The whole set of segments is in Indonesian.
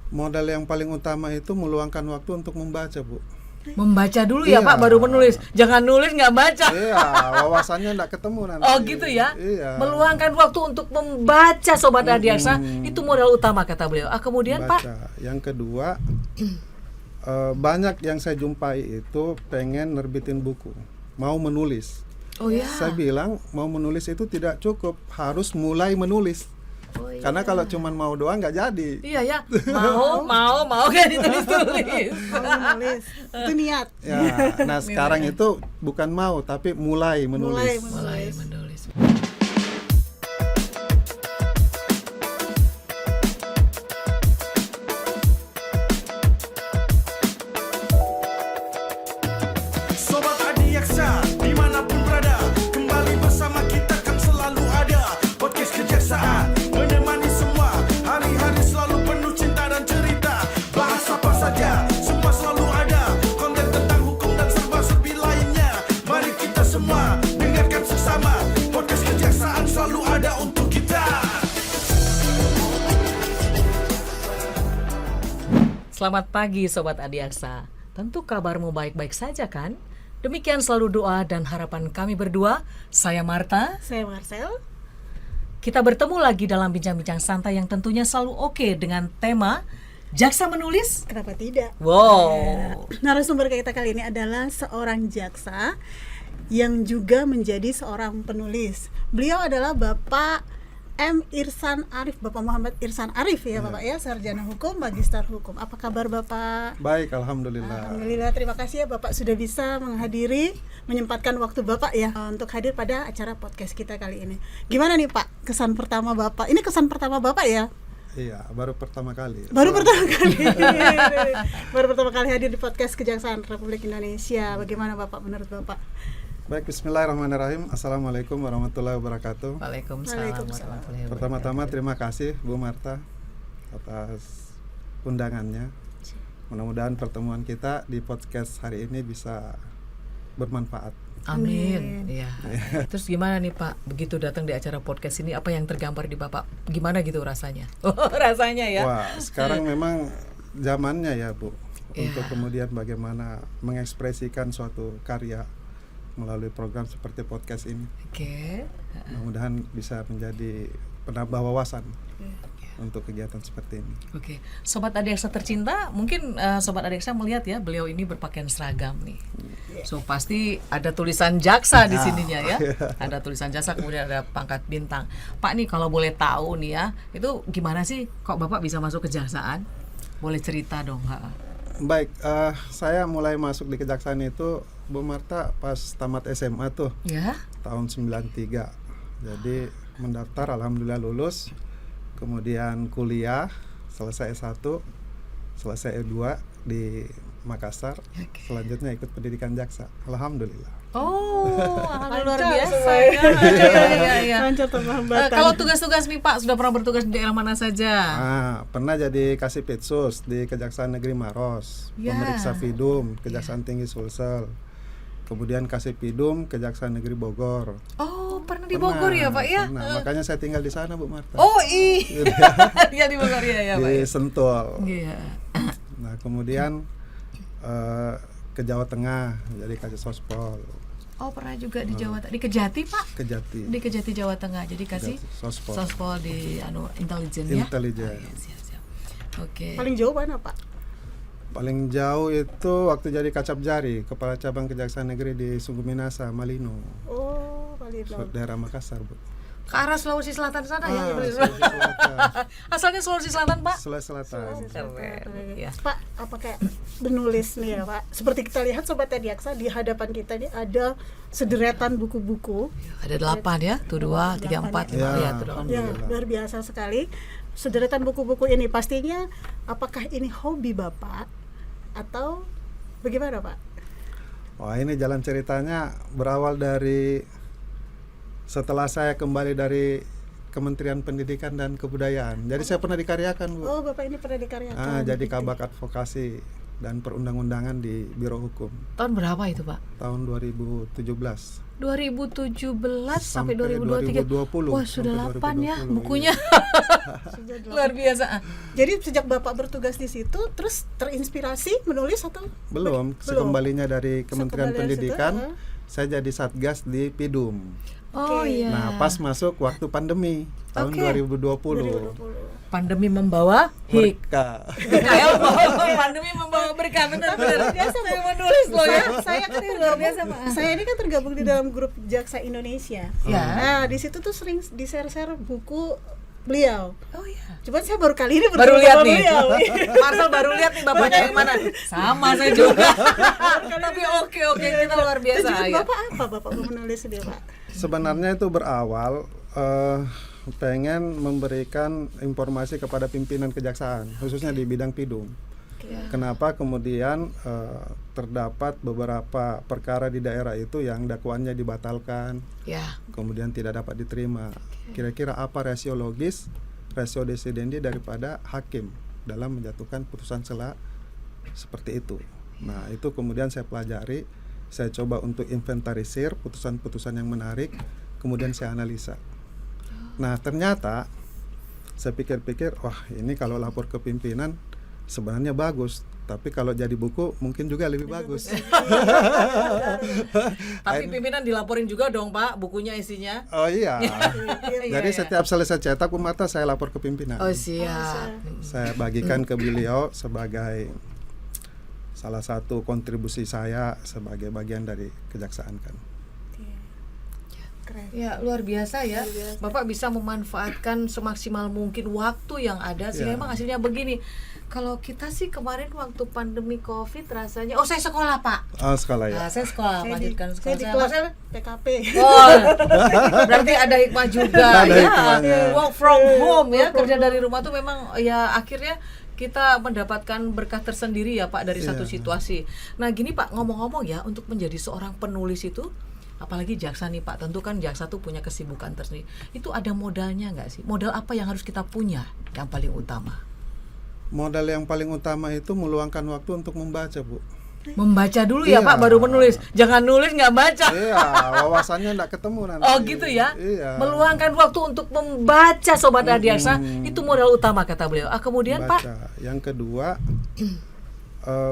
Modal yang paling utama itu meluangkan waktu untuk membaca, Bu. Membaca dulu ya Iya. Pak, baru menulis. Jangan nulis nggak baca. Iya, wawasannya enggak ketemu nanti. Oh gitu ya. Iya. Meluangkan waktu untuk membaca Sobat Adiaksa, itu modal utama kata beliau. Kemudian Pak, Baca. Yang kedua, banyak yang saya jumpai itu pengen nerbitin buku, mau menulis. oh ya. Saya bilang mau menulis itu tidak cukup, harus mulai menulis. Oh, iya. Karena kalau cuman mau doang nggak jadi. Iya ya, mau kan ditulis-tulis. Mau menulis itu niat. Ya, nah sekarang itu bukan mau tapi mulai menulis. Mulai menulis. Sobat Adiaksa, dimanapun berada, kembali bersama kita kan selalu ada. Podcast Kejaksaan, menemani semua, hari-hari selalu penuh cinta dan cerita. Bahas apa saja, semua selalu ada. Konten tentang hukum dan serba-serbi lainnya. Mari kita semua, dengarkan sesama. Podcast Kejaksaan selalu ada untuk kita. Selamat pagi Sobat Adiaksa. Tentu kabarmu baik-baik saja kan? Demikian selalu doa dan harapan kami berdua. Saya Marta. Saya Marcel. Kita bertemu lagi dalam bincang-bincang santai yang tentunya selalu oke dengan tema Jaksa Menulis. Kenapa tidak? Wow. Narasumber kita kali ini adalah seorang jaksa yang juga menjadi seorang penulis. Beliau adalah Bapak M. Irsan Arif, Bapak Muhammad Irsan Arif ya Bapak ya, sarjana hukum, magister hukum. Apa kabar Bapak? Baik, alhamdulillah. Alhamdulillah, terima kasih ya Bapak sudah bisa menghadiri, menyempatkan waktu Bapak ya untuk hadir pada acara podcast kita kali ini. Gimana nih Pak, kesan pertama Bapak? Ini kesan pertama Bapak ya? Iya, baru pertama kali. Baru pertama kali. Baru pertama kali hadir di podcast Kejaksaan Republik Indonesia. Bagaimana Bapak menurut Bapak? Baik, bismillahirrahmanirrahim. Assalamualaikum warahmatullahi wabarakatuh. Waalaikumsalam Waalaikumsalam. warahmatullahi wabarakatuh. Pertama-tama terima kasih Bu Marta atas undangannya. Mudah-mudahan pertemuan kita di podcast hari ini bisa bermanfaat. Amin. Iya. Terus gimana nih Pak? Begitu datang di acara podcast ini, apa yang tergambar di Bapak? Gimana gitu rasanya? Rasanya ya. Wah, sekarang memang zamannya ya Bu, Iya. untuk kemudian bagaimana mengekspresikan suatu karya melalui program seperti podcast ini. Oke. Mudah-mudahan bisa menjadi penambah wawasan untuk kegiatan seperti ini. Oke, Sobat Adiaksa tercinta, mungkin Sobat Adiaksa melihat ya, beliau ini berpakaian seragam nih. So pasti ada tulisan jaksa di sininya ya. Ada tulisan jaksa, kemudian ada pangkat bintang. Pak nih kalau boleh tahu nih ya, itu gimana sih kok Bapak bisa masuk kejaksaan? Boleh cerita dong, ha? Baik, saya mulai masuk di kejaksaan itu Bu Marta pas tamat SMA tuh Ya. tahun 93. Jadi mendaftar, alhamdulillah lulus. Kemudian kuliah, selesai S1, selesai S2 di Makassar. Oke. Selanjutnya ikut pendidikan jaksa. Alhamdulillah. Oh, luar Lancar biasa semua ya. Iya. Lancar tanpa hambatan. Kalau tugas-tugas nih Pak, sudah pernah bertugas di daerah mana saja? Pernah jadi Kasipitsus di Kejaksaan Negeri Maros, Ya. pemeriksa Vidum, Kejaksaan Tinggi Sulsel. Kemudian Kasipidum, Kejaksaan Negeri Bogor. Oh, pernah di Bogor ya Pak ya? Pernah. Makanya saya tinggal di sana Bu Marta. Oh iya di Bogor ya Pak. Di Sentul. Iya. Nah kemudian ke Jawa Tengah jadi Kasih Sospol, Oh pernah juga di Jawa Tengah, di Kejati Pak? Kejati. Di Kejati Jawa Tengah, jadi kasih Sospol. sospol di intelijen ya? Intelijen. Oh, iya, siap. Oke. Paling jauh mana Pak? Paling jauh itu waktu jadi Kacap Jari, Kepala Cabang Kejaksaan Negeri di Sungguh Minasa, Malino, Oh, paling jauh. daerah Makassar Bu. Ke arah Sulawesi Selatan sana ya? Sulawesi Selatan. Asalnya Sulawesi Selatan Pak? Sulawesi Selatan. Keren. Ya. Pak, apa kayak menulis nih ya Pak? Seperti kita lihat Sobat Adiaksa, di hadapan kita ini ada sederetan buku-buku. Ada 8 ya? Tuh 2, 3, 4, 5 Ya. ya. Tuh 8. Ya, luar biasa sekali. Sederetan buku-buku ini pastinya, apakah ini hobi Bapak atau bagaimana Pak? Wah ini jalan ceritanya berawal dari setelah saya kembali dari Kementerian Pendidikan dan Kebudayaan. Jadi saya pernah dikaryakan Bu. Oh, Bapak ini pernah dikaryakan. Jadi kabak advokasi dan Perundang-undangan di Biro Hukum Tahun berapa itu Pak? tahun 2017 2017 sampai 2023. 2020. Wah, sudah Sampai 8 ya 2020, bukunya. Sudah delapan. Luar biasa. Jadi sejak Bapak bertugas di situ terus terinspirasi menulis atau Belum, sekembalinya dari Kementerian Sekembali dari situ, Pendidikan, saya jadi satgas di PIDUM. Oh Oke. iya. Nah, pas masuk waktu pandemi tahun Oke. 2020. 2020? Pandemi membawa Berkah. Kayak pandemi membawa berkah, benar-benar. Biasa, Bu. Saya menulis loh ya. Saya kan luar biasa Pak. Saya ini kan tergabung di dalam grup Jaksa Indonesia. Ya. Nah, di situ tuh sering di-share buku beliau. Oh iya. Cuman saya baru kali ini Baru bertemu lihat sama nih. beliau. Marcel baru lihat nih bapaknya yang mana. Sama saya juga. Tapi oke kita luar biasa Tujuan ya. Bapak apa Bapak menulis dia, Pak? Sebenarnya itu berawal pengen memberikan informasi kepada pimpinan kejaksaan, khususnya di bidang PIDUM. Kenapa kemudian terdapat beberapa perkara di daerah itu yang dakwaannya dibatalkan, Ya. kemudian tidak dapat diterima. Kira-kira apa rasio logis, rasio desidendi daripada hakim dalam menjatuhkan putusan sela seperti itu. Nah, itu kemudian saya pelajari, saya coba untuk inventarisir putusan-putusan yang menarik, kemudian saya analisa. Nah, ternyata saya pikir-pikir, wah ini kalau lapor ke pimpinan sebenarnya bagus, tapi kalau jadi buku mungkin juga lebih bagus. Tapi pimpinan dilaporin juga dong Pak, bukunya isinya. Oh iya. Jadi Iya. setiap selesai cetak Bu Marta saya lapor ke pimpinan. Oh siap. Saya bagikan ke beliau sebagai salah satu kontribusi saya sebagai bagian dari kejaksaan kan. Keren. Ya luar biasa ya. Bapak bisa memanfaatkan semaksimal mungkin waktu yang ada sehingga Ya. emang hasilnya begini. Kalau kita sih kemarin waktu pandemi Covid rasanya, saya sekolah Pak. Oh, sekolah ya. Nah, saya sekolah, lanjutkan Saya sekolah di saya. kelas Marcel? TKP. Oh, berarti ada hikmah juga Ada ya. hikmahnya. Work from home ya, kerja dari rumah tuh memang ya akhirnya kita mendapatkan berkah tersendiri ya Pak dari satu Iya. situasi. Nah gini Pak, ngomong-ngomong ya, untuk menjadi seorang penulis itu, apalagi jaksa nih Pak, tentu kan jaksa tuh punya kesibukan tersendiri. Itu ada modalnya nggak sih? Modal apa yang harus kita punya yang paling utama? Modal yang paling utama itu meluangkan waktu untuk membaca, Bu. Membaca dulu ya Iya. Pak, baru menulis. Jangan nulis nggak baca. Iya, wawasannya enggak ketemu nanti. Oh gitu ya. Iya. Meluangkan waktu untuk membaca Sobat Adiaksa, itu modal utama kata beliau. Kemudian Pak, Baca. Yang kedua,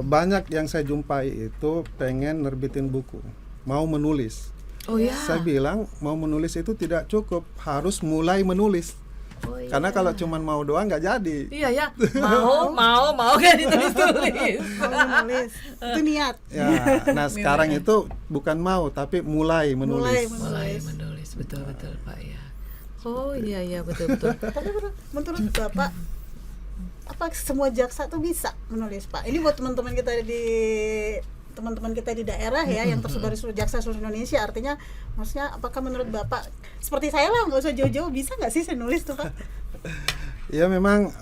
banyak yang saya jumpai itu pengen nerbitin buku, mau menulis. oh ya. Saya bilang mau menulis itu tidak cukup, harus mulai menulis. Oh, iya. Karena kalau cuman mau doang nggak jadi. Iya ya, mau kan ditulis-tulis. Mau menulis. Itu niat. Ya, nah sekarang itu bukan mau tapi mulai menulis. Mulai menulis, betul Pak ya. Oh iya betul. Tapi menurut Bapak apa semua jaksa tuh bisa menulis Pak? Ini buat teman-teman kita di daerah ya yang tersebar di seluruh jaksa seluruh Indonesia. Artinya maksudnya apakah menurut Bapak seperti saya lah, nggak usah jauh-jauh, bisa nggak sih saya nulis tuh Pak? Ya memang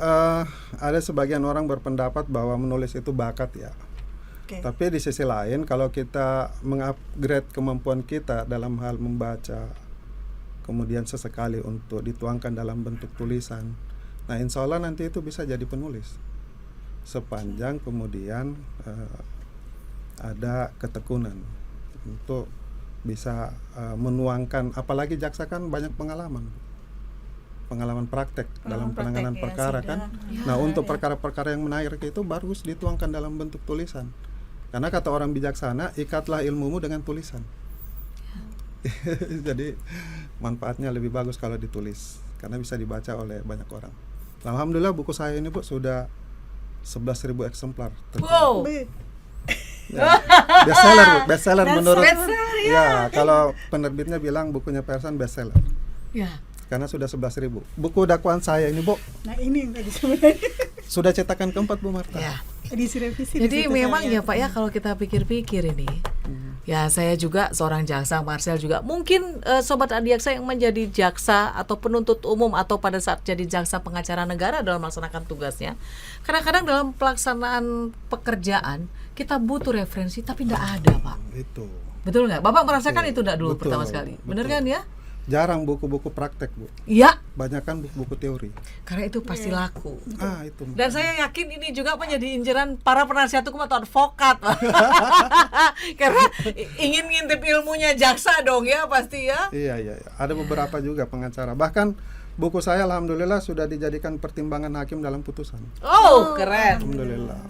ada sebagian orang berpendapat bahwa menulis itu bakat ya. Oke. Tapi di sisi lain kalau kita mengupgrade kemampuan kita dalam hal membaca, kemudian sesekali untuk dituangkan dalam bentuk tulisan, nah insya Allah nanti itu bisa jadi penulis. Sepanjang kemudian ada ketekunan untuk bisa menuangkan, apalagi jaksa kan banyak pengalaman praktek dalam praktek, penanganan ya, perkara sudah. kan. Ya, Nah untuk ya. perkara-perkara yang menarik itu bagus dituangkan dalam bentuk tulisan. Karena kata orang bijaksana, ikatlah ilmumu dengan tulisan. Jadi manfaatnya lebih bagus kalau ditulis karena bisa dibaca oleh banyak orang. Alhamdulillah buku saya ini Bu sudah 11.000 eksemplar. Wow. Ya, bestseller Bu, bestseller menurut Bestseller, ya kalau penerbitnya bilang bukunya Persan bestseller Ya. karena sudah 11.000. Buku dakwaan saya ini Bu Nah ini yang tadi sebenarnya sudah cetakan keempat Bu Marta. Ya. edisi revisi. di Jadi situ memang saya. ya Pak ya, kalau kita pikir-pikir ini, ya saya juga seorang jaksa, Marcel juga mungkin Sobat Adiaksa yang menjadi jaksa atau penuntut umum atau pada saat jadi jaksa pengacara negara dalam melaksanakan tugasnya, kadang-kadang dalam pelaksanaan pekerjaan kita butuh referensi tapi tidak ada Pak. Itu. Betul nggak? Bapak merasakan itu enggak dulu Betul, pertama sekali? Bener betul. kan ya? jarang buku-buku praktek, Bu. Iya, Banyakan buku-buku teori. karena itu pasti laku. Itu. Dan saya yakin ini juga menjadi inceran para penasihat hukum atau advokat. Karena ingin ngintip ilmunya jaksa dong ya pasti ya. Iya. Ada beberapa juga pengacara. Bahkan buku saya alhamdulillah sudah dijadikan pertimbangan hakim dalam putusan. Oh, keren. Alhamdulillah.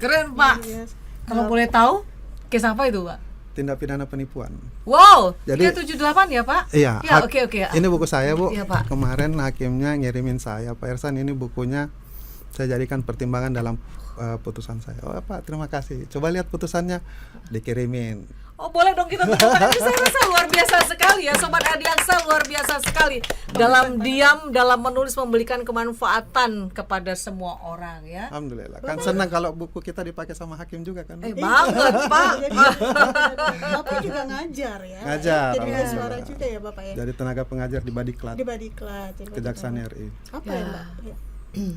Keren, Pak. Yes. Kalau boleh tahu, kes apa itu, Pak? Tindak pidana penipuan. Wow, Jadi- 378 ya, Pak? Iya. Ya, oke. Ini buku saya, Bu. Iya, Pak. Kemarin hakimnya ngirimin saya, Pak Irsan, ini bukunya saya jadikan pertimbangan dalam putusan saya. Oh, Pak, terima kasih. Coba lihat putusannya, dikirimin. Oh, boleh dong kita temukan. Ini saya rasa luar biasa sekali ya, Sobat Adiaksa, luar biasa sekali. Dalam diam, dalam menulis memberikan kemanfaatan kepada semua orang ya. Alhamdulillah. Kan senang kalau buku kita dipakai sama hakim juga kan. Banget, Pak. Bapak juga ngajar ya. Ngajar, Jadi alhamdulillah. suara juga ya Bapak ya. Jadi tenaga pengajar di Badiklat, Di Badiklat. jadi Kejaksaan Badiklat. RI. Apa ya, Mbak? Ya.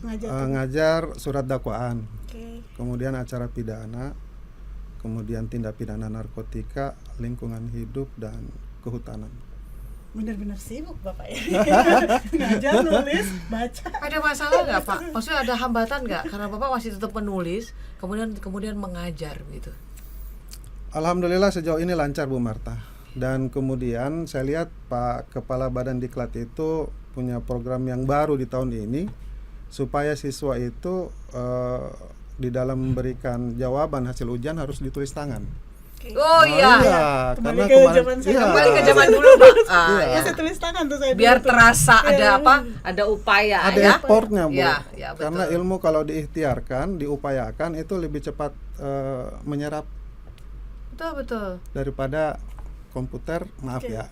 Ngajar. Ngajar surat dakwaan, Oke. kemudian acara pidana, kemudian tindak pidana narkotika, lingkungan hidup dan kehutanan. Bener-bener sibuk Bapak ya. Ngajar, nulis, baca. Ada masalah nggak, Pak? Maksudnya ada hambatan nggak? Karena Bapak masih tetap menulis, kemudian mengajar gitu. Alhamdulillah sejauh ini lancar, Bu Marta. Dan kemudian saya lihat Pak Kepala Badan Diklat itu punya program yang baru di tahun ini supaya siswa itu di dalam memberikan jawaban hasil ujian harus ditulis tangan. Oh iya. Kembali karena ke kemarin zaman saya. Kembali ke zaman dulu, Pak. Iya. Masih tulis tangan tuh saya. Biar dulu tuh. terasa ada Iya. apa? Ada upaya Ada ya. effortnya, Bu. Iya, iya, betul. Karena ilmu kalau diikhtiarkan, diupayakan itu lebih cepat menyerap Betul. daripada komputer, maaf ya.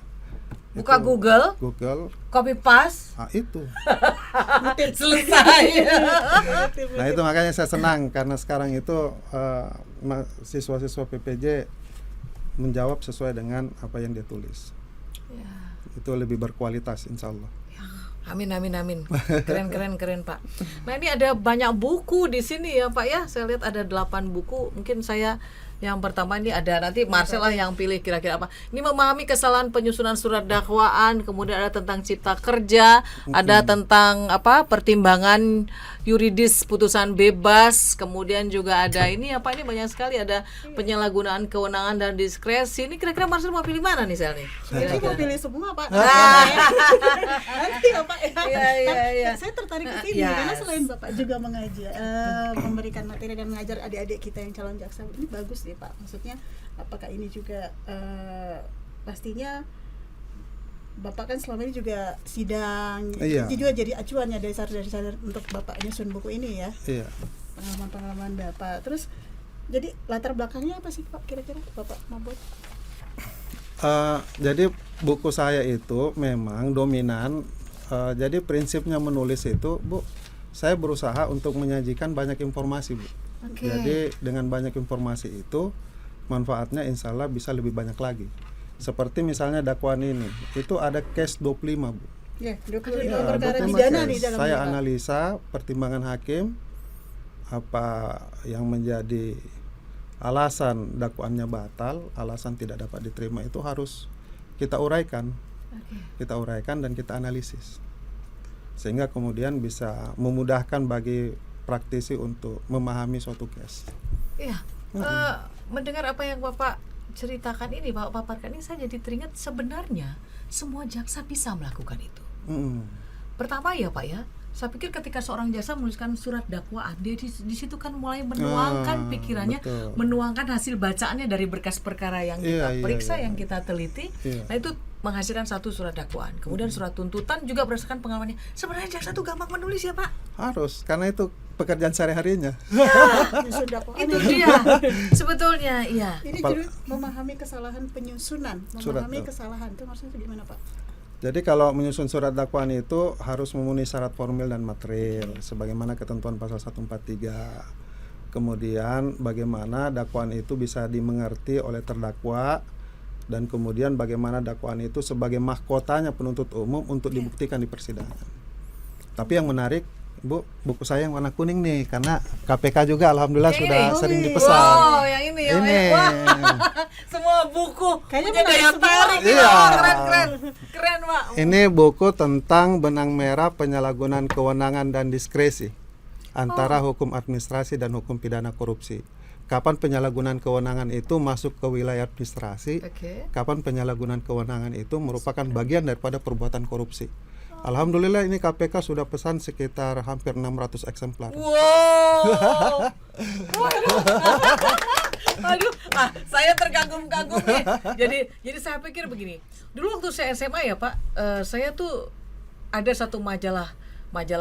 Buka Itu Google, Google, copy paste, itu. selesai. Nah itu makanya saya senang karena sekarang itu siswa-siswa PPJ menjawab sesuai dengan apa yang dia tulis. Ya. Itu lebih berkualitas insya Allah. Amin. Keren Pak. Nah ini ada banyak buku di sini ya Pak ya. Saya lihat ada 8 buku. Mungkin saya yang pertama ini ada, nanti Marcel lah yang pilih kira-kira apa. Ini memahami kesalahan penyusunan surat dakwaan, kemudian ada tentang cipta kerja, ada tentang apa pertimbangan yuridis putusan bebas, kemudian juga ada ini apa, ini banyak sekali, ada penyalahgunaan kewenangan dan diskresi. Ini kira-kira Marcel mau pilih mana nih Sel nih? Jadi mau pilih semua Pak. Nah. Nanti ya Pak ya. Iya. Saya tertarik ke sini Yes. karena selain Bapak juga mengajar, memberikan materi dan mengajar adik-adik kita yang calon jaksa. Ini bagus deh Pak. Maksudnya apakah ini juga pastinya Bapak kan selama ini juga sidang, Iya. itu juga jadi acuan ya dari sadar untuk Bapak nyusun buku ini ya, Iya. pengalaman Bapak. Terus jadi latar belakangnya apa sih Pak kira-kira Bapak Mabot? Jadi buku saya itu memang dominan. Jadi prinsipnya menulis itu, Bu, saya berusaha untuk menyajikan banyak informasi, Bu. Oke. Jadi dengan banyak informasi itu manfaatnya insya Allah bisa lebih banyak lagi. Seperti misalnya dakwaan ini, itu ada case 25, Bu. Ya, 25 Ya, perkara 25 pidana case. di dalamnya Saya Pak. analisa pertimbangan hakim, apa yang menjadi alasan dakwaannya batal, alasan tidak dapat diterima, itu harus kita uraikan. Kita uraikan dan kita analisis. Sehingga kemudian bisa memudahkan bagi praktisi untuk memahami suatu case. Iya. Mendengar apa yang Bapak ceritakan ini, Bapak paparkan ini, saya jadi teringat sebenarnya semua jaksa bisa melakukan itu. Pertama ya Pak ya, saya pikir ketika seorang jaksa menuliskan surat dakwaan, dia di situ kan mulai menuangkan pikirannya, betul. menuangkan hasil bacaannya dari berkas perkara yang kita Iya, periksa, iya. yang kita teliti. Iya. Nah itu menghasilkan satu surat dakwaan. Kemudian surat tuntutan juga berdasarkan pengalamannya. Sebenarnya jaksa tuh gampang menulis ya Pak. Harus, karena itu pekerjaan sehari-harinya. Nyusun dakwaan. Itu dia sebetulnya, iya. Ini jadi memahami kesalahan penyusunan, Surat memahami dakwaan. kesalahan itu maksudnya gimana Pak? Jadi kalau menyusun surat dakwaan itu harus memenuhi syarat formil dan material sebagaimana ketentuan pasal 143. Kemudian bagaimana dakwaan itu bisa dimengerti oleh terdakwa, dan kemudian bagaimana dakwaan itu sebagai mahkotanya penuntut umum untuk dibuktikan di persidangan. Tapi yang menarik Bu, buku saya yang warna kuning nih, karena KPK juga alhamdulillah Yang sudah ini? sering Oh, dipesan. Wow, yang ini ya. Ini. Wah, semua buku Kayaknya punya menarik daya semua. tarik. Iya. Keren, Pak. Ini buku tentang benang merah penyalahgunaan kewenangan dan diskresi antara hukum administrasi dan hukum pidana korupsi. Kapan penyalahgunaan kewenangan itu masuk ke wilayah administrasi, Oke. kapan penyalahgunaan kewenangan itu merupakan bagian daripada perbuatan korupsi. Alhamdulillah ini KPK sudah pesan sekitar hampir 600 eksemplar. Wow. Waduh. Aduh, saya terkagum-kagum nih. Jadi saya pikir begini. Dulu waktu saya SMA ya Pak, saya tuh ada satu majalah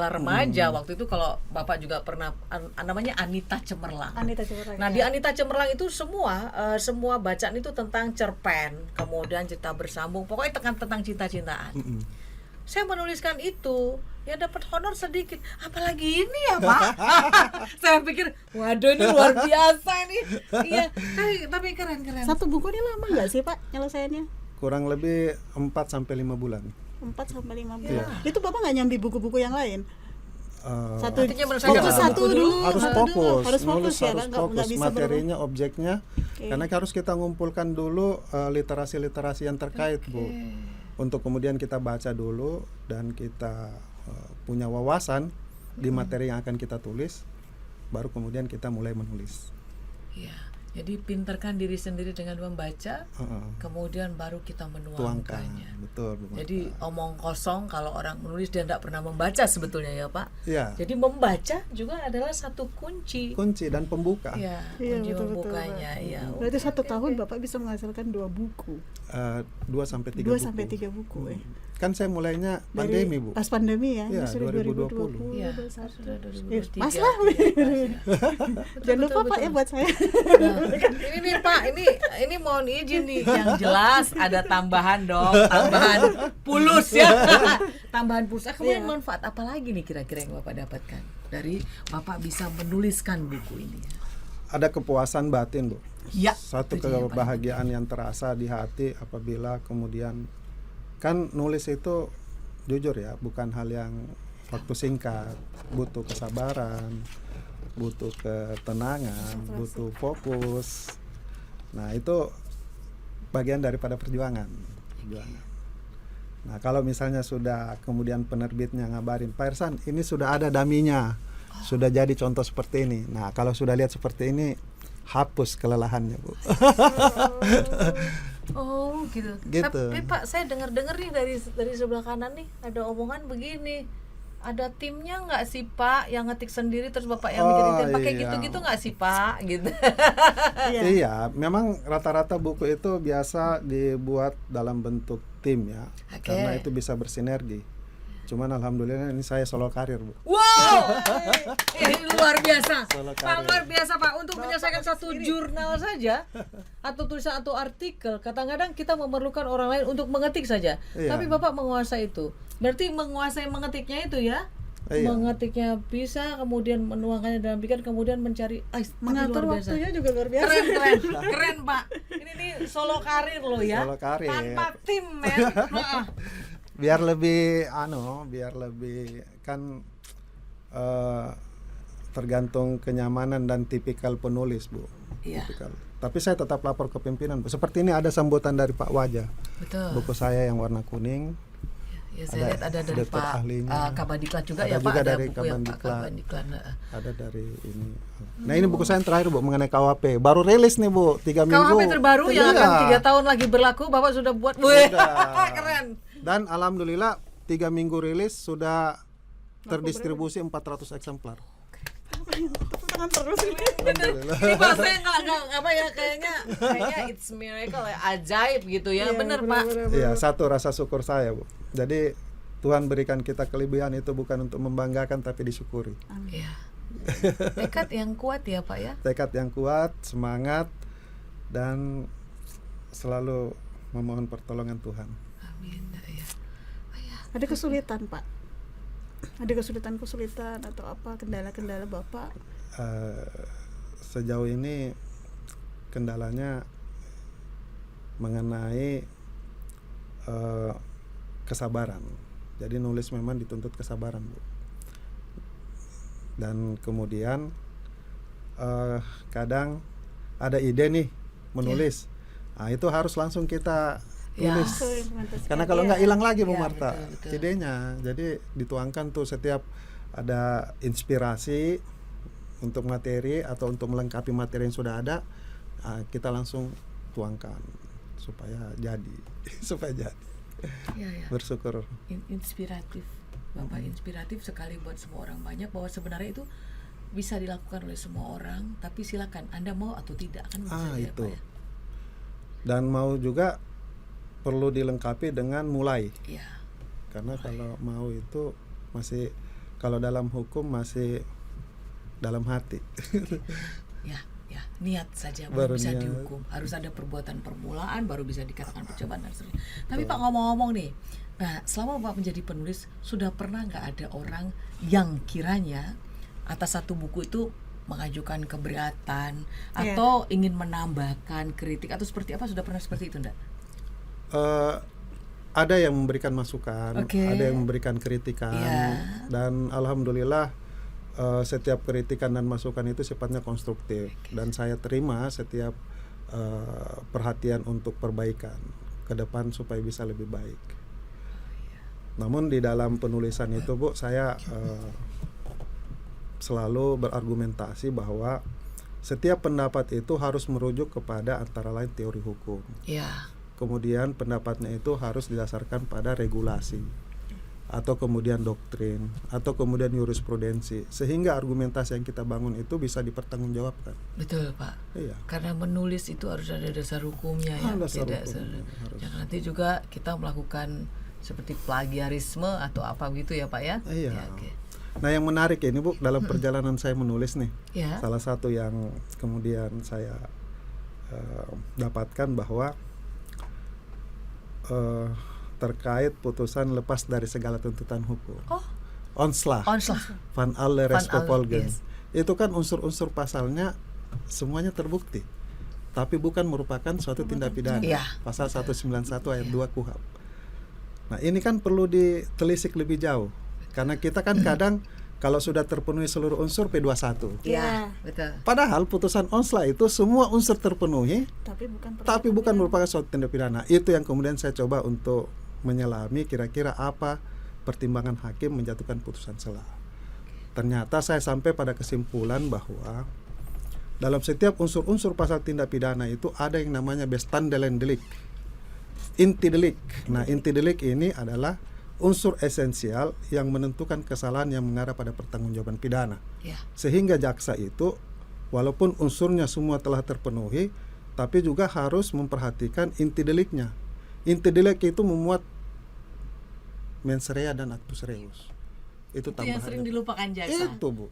remaja waktu itu, kalau Bapak juga pernah, namanya Anita Cemerlang. Anita Cemerlang. Nah, di Anita Cemerlang itu semua bacaan itu tentang cerpen, kemudian cerita bersambung, pokoknya tentang cinta-cintaan. Saya menuliskan itu, ya dapat honor sedikit. Apalagi ini ya Pak. Saya pikir, waduh ini luar biasa nih. Iya, tapi keren. Satu buku ini lama nggak sih Pak nyelesaiannya? Kurang lebih 4-5 bulan. 4-5 bulan. Iya. Itu Bapak nggak nyambi buku-buku yang lain? Satu Artinya menurut saya fokus jangan satu buku dulu. harus fokus, Harus fokus nulis ya, harus nggak fokus bisa materinya, objeknya, Oke. karena harus kita ngumpulkan dulu literasi-literasi yang terkait, Bu, untuk kemudian kita baca dulu dan kita punya wawasan di materi yang akan kita tulis, baru kemudian kita mulai menulis. Iya. Jadi pinterkan diri sendiri dengan membaca, kemudian baru kita Tuangkan, menuangkannya. betul, Bu. Jadi omong kosong kalau orang menulis dia tidak pernah membaca sebetulnya ya Pak. Iya. Jadi membaca juga adalah satu kunci. Kunci dan pembuka. Iya, Iya, kunci betul, membukanya. Iya. Berarti 1 tahun Bapak bisa menghasilkan 2 buku. 2-3 2 buku. sampai 3 buku ya. Kan saya mulainya pandemi, Bu. Pas pandemi ya, Iya, justru 2020. 2020. Iya, 2021. sudah 2023. Pas lah. Jangan lupa Pak ya buat saya. Ini nih Pak, ini mohon izin nih, yang jelas ada tambahan dong, tambahan pulus ya. Tambahan pulus. Kemudian manfaat apa lagi nih kira-kira yang Bapak dapatkan dari Bapak bisa menuliskan buku ini? Ada kepuasan batin, Bu. Ya. Satu itu dia, Pak. kebahagiaan yang terasa di hati apabila kemudian, kan nulis itu jujur ya, bukan hal yang waktu singkat, butuh kesabaran, butuh ketenangan, butuh fokus. Nah, itu bagian daripada perjuangan. Nah, kalau misalnya sudah kemudian penerbitnya ngabarin, Pak Irsan, ini sudah ada daminya, sudah jadi contoh seperti ini. Nah, kalau sudah lihat seperti ini, hapus kelelahannya, Bu. Oh gitu. Gitu. Tapi Pak, saya dengar-dengar nih dari sebelah kanan nih ada omongan begini. Ada timnya nggak sih Pak yang ngetik sendiri terus Bapak yang bikin tim pakai iya. gitu-gitu nggak sih Pak gitu. Iya, memang rata-rata buku itu biasa dibuat dalam bentuk tim ya, Oke. karena itu bisa bersinergi. Cuman alhamdulillah ini saya solo karir, Bu. Wow, ini luar biasa. Solo Pak, karir. luar biasa Pak, untuk menyelesaikan satu jurnal saja atau tulisan atau artikel, kadang-kadang kita memerlukan orang lain untuk mengetik saja. Iya. Tapi Bapak menguasai itu. Berarti menguasai mengetiknya itu ya. Iya. Mengetiknya bisa, kemudian menuangkannya dalam pikiran, kemudian mencari Mengatur luar biasa. waktunya juga luar biasa. Keren Pak. Ini nih solo karir loh ya. Solo karir. Tanpa tim men. Heeh. Biar lebih biar lebih kan tergantung kenyamanan dan tipikal penulis, Bu. Iya. Tipikal. Tapi saya tetap lapor ke pimpinan, Bu. Seperti ini ada sambutan dari Pak Wajah. Betul. Buku saya yang warna kuning. Ya, saya lihat ada dari dokter Pak ahlinya. Kabandiklat juga Ada ya Pak, juga ada dari buku yang Pak Kabandiklat. Kabandiklat. Heeh. Ada dari ini. Nah, ini buku saya yang terakhir, Bu, mengenai KUHP. Baru rilis nih, Bu, 3 minggu. KUHP terbaru yang Iya. akan 3 tahun lagi berlaku, Bapak sudah buat. Wih, Sudah. keren. Dan alhamdulillah 3 minggu rilis sudah terdistribusi 400 eksemplar. Tepuk tangan terus ini. Ini Pak, saya nggak apa ya, kayaknya it's miracle ya, ajaib gitu ya. Bener Pak. Iya, satu rasa syukur saya, Bu. Jadi Tuhan berikan kita kelebihan itu bukan untuk membanggakan tapi disyukuri. Iya. Tekad yang kuat ya Pak ya. Tekad yang kuat, semangat, dan selalu memohon pertolongan Tuhan. Amin. Ya. Ada kesulitan Pak? Ada kesulitan atau apa, kendala-kendala Bapak? Sejauh ini kendalanya mengenai kesabaran. Jadi nulis memang dituntut kesabaran, Bu. Dan kemudian kadang ada ide nih menulis, nah itu harus langsung kita Ya. tulis. Betul, implementasikan. Karena kalau Iya. nggak hilang lagi Bu Ya, Marta betul. idenya. Jadi dituangkan tuh setiap ada inspirasi untuk materi atau untuk melengkapi materi yang sudah ada, kita langsung tuangkan supaya jadi supaya jadi. Ya, ya. Bersyukur. Inspiratif, Bapak inspiratif sekali buat semua orang, banyak bahwa sebenarnya itu bisa dilakukan oleh semua orang, tapi silakan Anda mau atau tidak kan bisa ya, Itu. Pak, ya? Dan mau juga perlu dilengkapi dengan mulai. Ya. Karena kalau mau itu masih, kalau dalam hukum masih dalam hati. Ya, ya, niat saja Baru baru bisa niat. dihukum. Harus ada perbuatan permulaan baru bisa dikatakan percobaan dan seterusnya. Tapi Pak, ngomong-ngomong nih, nah selama Bapak menjadi penulis, sudah pernah nggak ada orang yang kiranya atas satu buku itu mengajukan keberatan atau ingin menambahkan kritik atau seperti apa? Sudah pernah seperti itu enggak? Ada yang memberikan masukan, Oke. ada yang memberikan kritikan, Iya. dan alhamdulillah setiap kritikan dan masukan itu sifatnya konstruktif, dan saya terima setiap perhatian untuk perbaikan ke depan supaya bisa lebih baik. Namun di dalam penulisan itu Bu, saya selalu berargumentasi bahwa setiap pendapat itu harus merujuk kepada antara lain teori hukum. Ya. Kemudian pendapatnya itu harus didasarkan pada regulasi atau kemudian doktrin atau kemudian jurisprudensi, sehingga argumentasi yang kita bangun itu bisa dipertanggungjawabkan. Betul Pak. Iya. Karena menulis itu harus ada dasar hukumnya ya. Dasar Tidak hukumnya harus. jangan nanti juga kita melakukan seperti plagiarisme atau apa gitu ya Pak ya. Iya. Ya, oke. Nah yang menarik ini Bu, dalam perjalanan saya menulis nih, Ya. salah satu yang kemudian saya dapatkan bahwa terkait putusan lepas dari segala tuntutan hukum, Oh, Onslag onslag. van alle Van Rechtsverfolgen, yes. itu kan unsur-unsur pasalnya semuanya terbukti, tapi bukan merupakan suatu tindak pidana. Iya. Pasal 191 ayat 2 KUHP. Nah ini kan perlu ditelisik lebih jauh, karena kita kan kadang kalau sudah terpenuhi seluruh unsur P21. Ya, betul. Padahal putusan Onslag itu semua unsur terpenuhi, tapi bukan merupakan suatu tindak pidana. Itu yang kemudian saya coba untuk menyelami kira-kira apa pertimbangan hakim menjatuhkan putusan sela. Ternyata saya sampai pada kesimpulan bahwa dalam setiap unsur-unsur pasal tindak pidana itu ada yang namanya bestandelen delik, inti delik. Nah, inti delik ini adalah unsur esensial yang menentukan kesalahan yang mengarah pada pertanggungjawaban pidana. Ya. Sehingga jaksa itu walaupun unsurnya semua telah terpenuhi, tapi juga harus memperhatikan inti deliknya. Inti delik itu memuat mens rea dan actus reus. Itu Itu yang sering tambahannya. dilupakan jaksa. Itu Bu.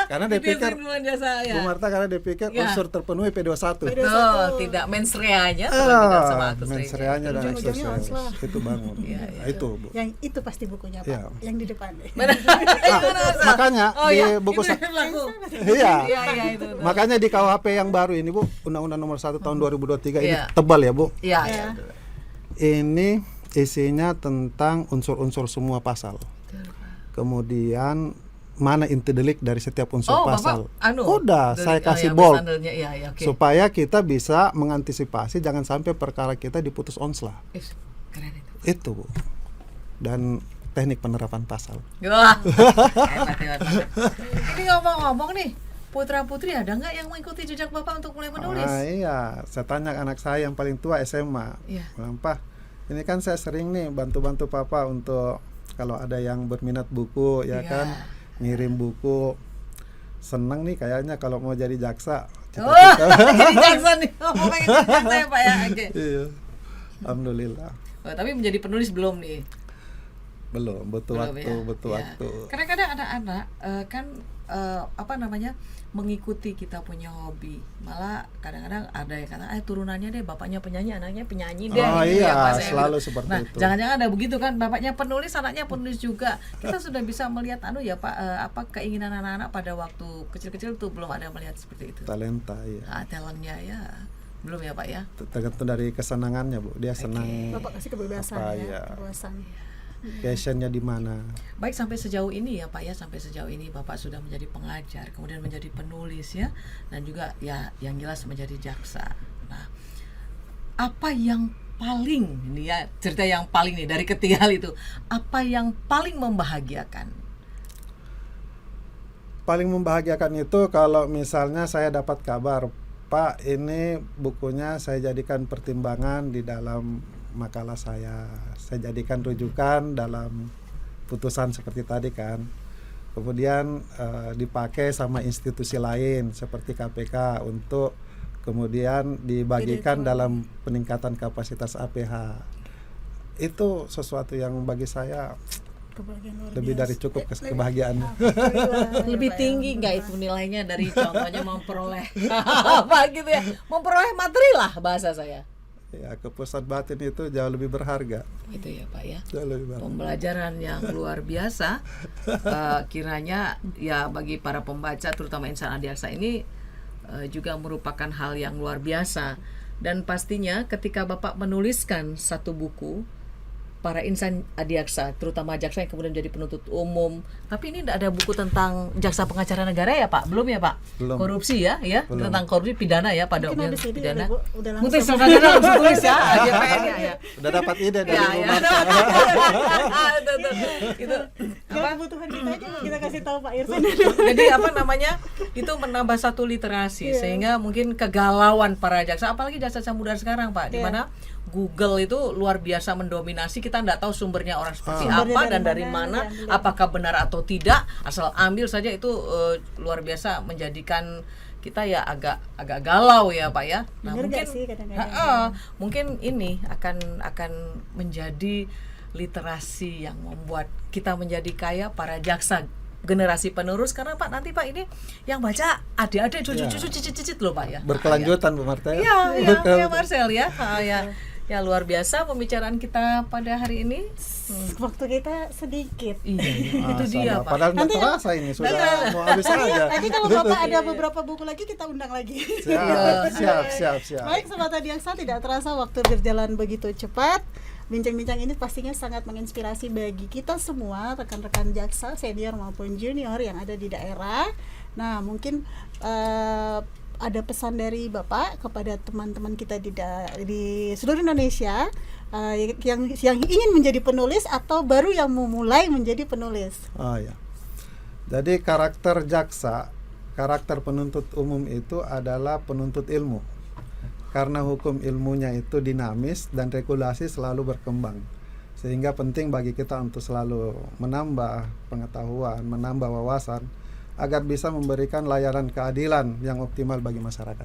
Karena dia Itu yang pikir sering dilupakan jaksa ya. Bu Marta, karena dia pikir Ya. unsur terpenuhi P21. Betul, tidak mens rea-nya tidak sama actus mens reus. reanya dan actus Ujung-ujungnya reus. Onslag. Itu bangun. Iya, Nah, itu Bu. Yang itu pasti bukunya Pak, Iya. yang di depan. Makanya Oh di ya, buku itu yang berlaku. Iya. Iya, iya itu. betul. Makanya di KUHP yang baru ini Bu, Undang-Undang Nomor 1 tahun 2023 ini Iya. tebal ya Bu. Iya, Ya. iya. Ini isinya tentang unsur-unsur semua pasal. Kemudian mana inti delik dari setiap unsur Oh, pasal. Bapak anu. Udah, dari- saya kasih ya, bold besandelnya. Iya, iya, oke. supaya kita bisa mengantisipasi jangan sampai perkara kita diputus onslah. Keren itu. Itu Bu. Dan teknik penerapan pasal. Wah, hebat, hebat banget. Ini ngomong-ngomong nih, putra-putri ada nggak yang mengikuti jejak Bapak untuk mulai menulis? Iya, saya tanya anak saya yang paling tua SMA. Iya. Bilang, "Pak, ini kan saya sering nih bantu-bantu Papa untuk kalau ada yang berminat buku ya Iya. kan, ngirim buku. Seneng nih kayaknya kalau mau jadi jaksa." Oh, jadi jaksa nih. Oh, mau pengen jadi jaksa ya Pak ya? Oke. Iya. Alhamdulillah. Oh, tapi menjadi penulis belum nih? Belum, butuh Belum waktu, ya? butuh Ya. waktu. Kadang-kadang anak-anak kan apa namanya, mengikuti kita punya hobi. Malah kadang-kadang ada yang kata, turunannya deh bapaknya penyanyi, anaknya penyanyi deh. Oh gitu ya, iya, Pak, saya selalu bilang. seperti Nah, itu. jangan-jangan ada begitu kan, bapaknya penulis, anaknya penulis juga. Kita sudah bisa melihat ya Pak, apa keinginan anak-anak pada waktu kecil-kecil tuh belum ada melihat seperti itu. Talenta ya. Talentnya ya belum ya Pak ya. Tergantung dari kesenangannya Bu. Dia senang Bapak kasih kebebasan apa ya, ya. kebebasan. passionnya di mana. Baik, sampai sejauh ini ya Pak ya, sampai sejauh ini Bapak sudah menjadi pengajar, kemudian menjadi penulis ya, dan juga ya yang jelas menjadi jaksa. Nah, apa yang paling ini ya, cerita yang paling nih dari ketiga hal itu, apa yang paling membahagiakan? Paling membahagiakan itu kalau misalnya saya dapat kabar, Pak, ini bukunya saya jadikan pertimbangan di dalam makalah saya jadikan rujukan dalam putusan seperti tadi kan. Kemudian dipakai sama institusi lain seperti KPK untuk kemudian dibagikan dalam peningkatan kapasitas APH. Itu sesuatu yang bagi saya lebih dari cukup kebahagiaan. Lebih tinggi nggak itu nilainya dari contohnya memperoleh apa gitu ya, memperoleh materi lah bahasa saya. Ya, kepuasan batin itu jauh lebih berharga. Itu ya Pak ya. Jauh lebih berharga. Pembelajaran yang luar biasa kiranya ya bagi para pembaca terutama insan adiaksa ini juga merupakan hal yang luar biasa, dan pastinya ketika Bapak menuliskan satu buku para insan adiaksa, terutama jaksa yang kemudian jadi penuntut umum. Tapi ini tidak ada buku tentang jaksa pengacara negara ya Pak? Belum ya Pak? Belum. Korupsi ya, Belum. Tentang korupsi pidana ya pada Mungkin umumnya ada sini pidana. udah langsung. Mungkin saudara langsung tulis ya, JPN ya. Udah dapat ide dari Ya, Bu ya. Marta. Itu Apa kebutuhan kita aja kita kasih tahu Pak Irsan. jadi apa namanya, itu menambah satu literasi sehingga mungkin kegalauan para jaksa, apalagi jaksa muda sekarang Pak, di mana Google itu luar biasa mendominasi, kita nggak tahu sumbernya orang seperti apa dan dari mana, apakah benar atau tidak, asal ambil saja itu luar biasa menjadikan kita ya agak galau ya Pak ya. Nah, Bener mungkin nggak sih kadang-kadang? mungkin ini akan menjadi literasi yang membuat kita menjadi kaya para jaksa generasi penerus, karena Pak nanti Pak ini yang baca adik-adik, cucu-cucu, cicit-cicit loh Pak ya. Berkelanjutan Bu Marta ya. Iya Marcel ya. Ya luar biasa pembicaraan kita pada hari ini. Waktu kita sedikit. Iya, itu dia Pak. Padahal nggak terasa ini sudah mau habis aja. Nanti kalau Bapak ada beberapa buku lagi kita undang lagi. Siap. Baik Sobat Adiaksa, tidak terasa waktu berjalan begitu cepat. Bincang-bincang ini pastinya sangat menginspirasi bagi kita semua, rekan-rekan jaksa senior maupun junior yang ada di daerah. Nah, mungkin ada pesan dari Bapak kepada teman-teman kita di seluruh Indonesia yang ingin menjadi penulis atau baru yang memulai menjadi penulis. Oh ya. Jadi karakter jaksa, karakter penuntut umum itu adalah penuntut ilmu. Karena hukum ilmunya itu dinamis dan regulasi selalu berkembang. Sehingga penting bagi kita untuk selalu menambah pengetahuan, menambah wawasan agar bisa memberikan layanan keadilan yang optimal bagi masyarakat.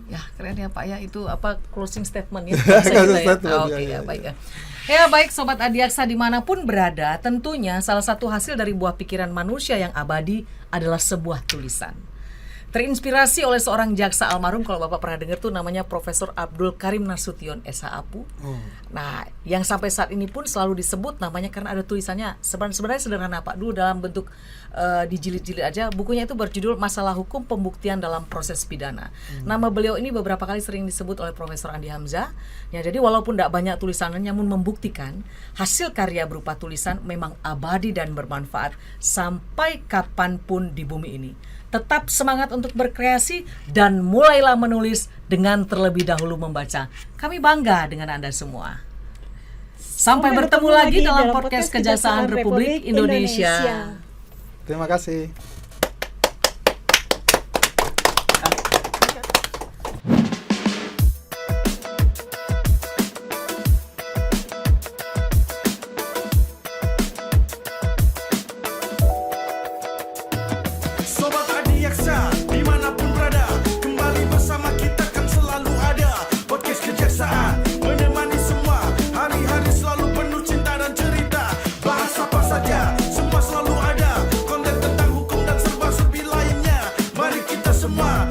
Ya keren ya Pak ya, itu apa closing statement ya? Oke ya, baik ya. Ya baik Sobat Adiaksa dimanapun berada, tentunya salah satu hasil dari buah pikiran manusia yang abadi adalah sebuah tulisan. Terinspirasi oleh seorang jaksa almarhum, kalau Bapak pernah dengar tuh namanya Profesor Abdul Karim Nasution SH-APU. Nah, yang sampai saat ini pun selalu disebut namanya karena ada tulisannya sebenarnya sederhana Pak. Dulu dalam bentuk dijilid-jilid aja, bukunya itu berjudul Masalah Hukum Pembuktian dalam Proses Pidana. Nama beliau ini beberapa kali sering disebut oleh Profesor Andi Hamzah. Ya, jadi walaupun tidak banyak tulisannya, namun membuktikan hasil karya berupa tulisan memang abadi dan bermanfaat sampai kapanpun di bumi ini. Tetap semangat untuk berkreasi dan mulailah menulis dengan terlebih dahulu membaca. Kami bangga dengan Anda semua. Sampai bertemu lagi dalam podcast Kejaksaan Republik Indonesia. Terima kasih. Sobat Adiaksa, dimanapun berada, kembali bersama kita kan selalu ada. Podcast Kejaksaan menemani semua, hari-hari selalu penuh cinta dan cerita. Bahas apa saja, semua selalu ada. Konten tentang hukum dan serba-serbi lainnya. Mari kita semua